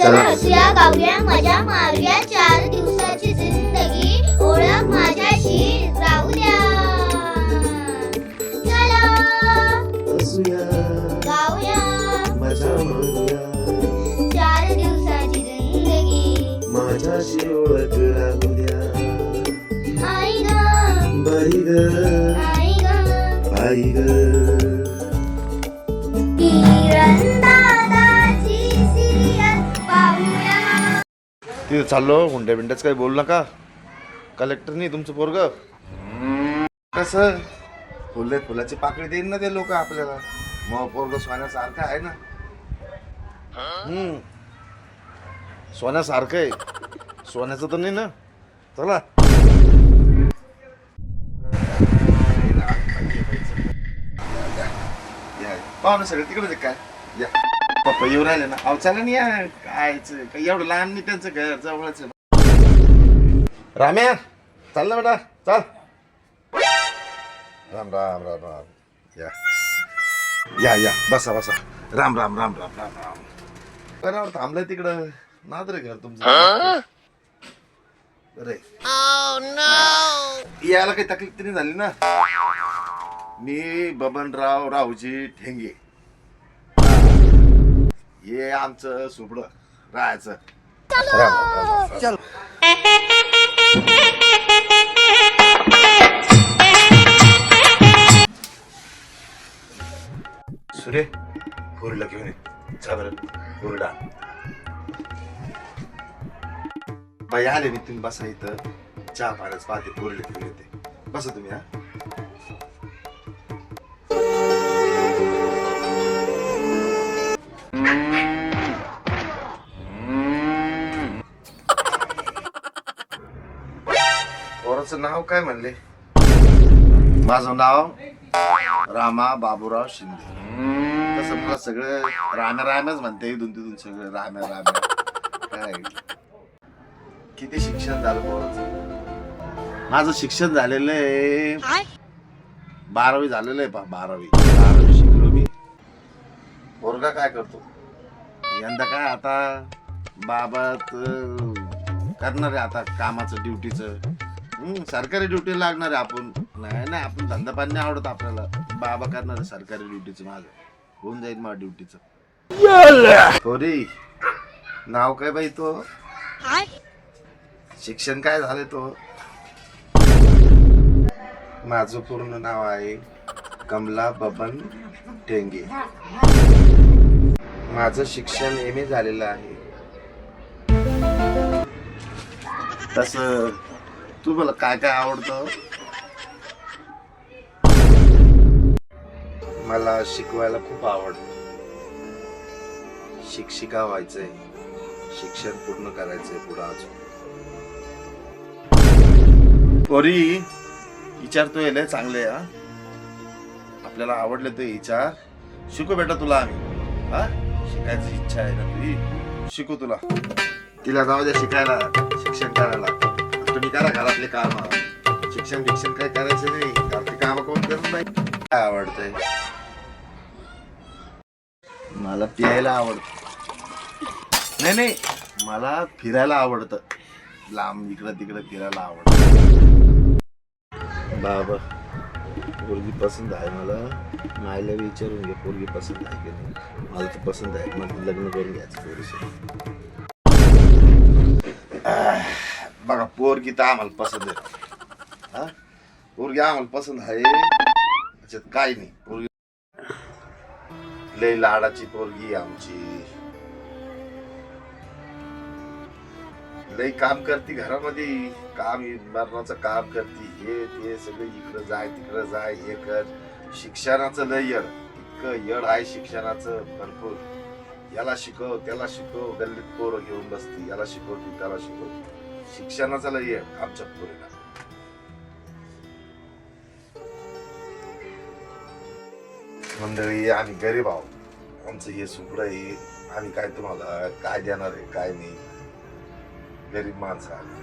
चला हसूया गाऊया मजा मारूया 4 दिवसाची जिंदगी ओळख माझ्याशी राहू द्या चला हसूया गाऊया मजा मारूया 4 दिवसाची जिंदगी माझ्याशी ओळख राहू द्या आई ग बाई ग आई ग आई ग किरणदादाची सिरियल पाहूया तिथे चाललो हुंड्या बिंड्याच काही बोलू नका कलेक्टर नाही तुमचं पोरग कसं फुलाची पाकळी देईन ना ते लोक आपल्याला मग पोरग सोन्यासारखं आहे ना सोन्यासारखं आहे सोन्याचं तर नाही ना चला पाहुणे सगळे तिकडेच काय या पप्पा येऊ राहिले ना अहो चला नाही या कायचं काही एवढं लहान नाही त्यांचं घर जवळच राम्या चाल ना बेटा चाल राम राम राम राम या या या बसा बसा राम राम राम राम राम राम बरोबर थांबलंय तिकडं नाद रे घर तुमचं अरे यायला काही तकलीफ तरी झाली ना मी बबनराव रावजी ठेंगे हे आमचं सुपडं राहायचं चल सुरे पोरीला घेऊन ये जा बरं पोरीला बाई आले मी तुम्ही बसा इथं चहा पाण्याच पाहते पोरीला घेऊन येते बसा तुम्ही हा पोराचं नाव काय म्हणले माझं नाव रामा बाबूराव शिंदे तसं मला सगळं राम्याच म्हणते इथून तिथून सगळं राम्या काय किती शिक्षण झालं पोराचं माझं शिक्षण झालेलं आहे 12वी झालेलं आहे 12वी शिकलो मी पोरगा काय करतो यंदा काय आता बाबात करणार आहे आता कामाचं ड्युटीचं सरकारी ड्युटी लागणार आहे आपण नाही आपण धंदा पाणी नाही आवडत आपल्याला बाबा करणार आहे सरकारी ड्युटीचं माझं होऊन जाईल मला ड्युटीचं पोरी नाव काय बाई तो शिक्षण काय झाले तो माझं पूर्ण नाव आहे कमला बबन टेंगे माझं शिक्षण MA झालेलं आहे तसं तुम्हाला काय काय आवडतं मला शिकवायला खूप आवडतं शिक्षिका व्हायचंय शिक्षण पूर्ण करायचंय पुढं अजून पोरी विचारतोय लय चांगले हा आपल्याला आवडले ते विचार शिकू बेटा तुला आम्ही हा शिकायची इच्छा आहे ना तुझी शिकू तुला तिला जाऊ द्या शिकायला शिक्षण करायला तुम्ही करा घरातले काम शिक्षण काय करायचं नाही घरातले काम कोण करत नाही काय आवडतंय मला प्यायला आवडत नाही मला फिरायला आवडतं लांब इकडं तिकडं फिरायला आवडतं बाबा पोरगी पसंत आहे मला मायला विचारून घे पोरगी पसंत आहे की नाही मला तर पसंत आहे मला लग्न करून घ्यायचं पोरीशी बघा पोरगी तर आम्हाला पसंत आहे हा पोरगी आम्हाला पसंत आहे त्याच्यात काही नाही पोरगी लय लाडाची पोरगी आमची लय काम करते घरामध्ये काम मरणाचं काम करते हे ते सगळं इकडं जाय तिकडं जाय हे कर शिक्षणाचं लय येड इतकं येड आहे शिक्षणाचं भरपूर याला शिकव त्याला शिकव गल्लीत पोरं घेऊन बसते याला शिकवते त्याला शिकवते शिक्षणाचं लय येड आमच्या पोरीला मंडळी आम्ही गरीब आहोत आमचं हे सुपडं आहे आम्ही काय तुम्हाला काय देणार आहे काय नाही गरीब माणसं आम्ही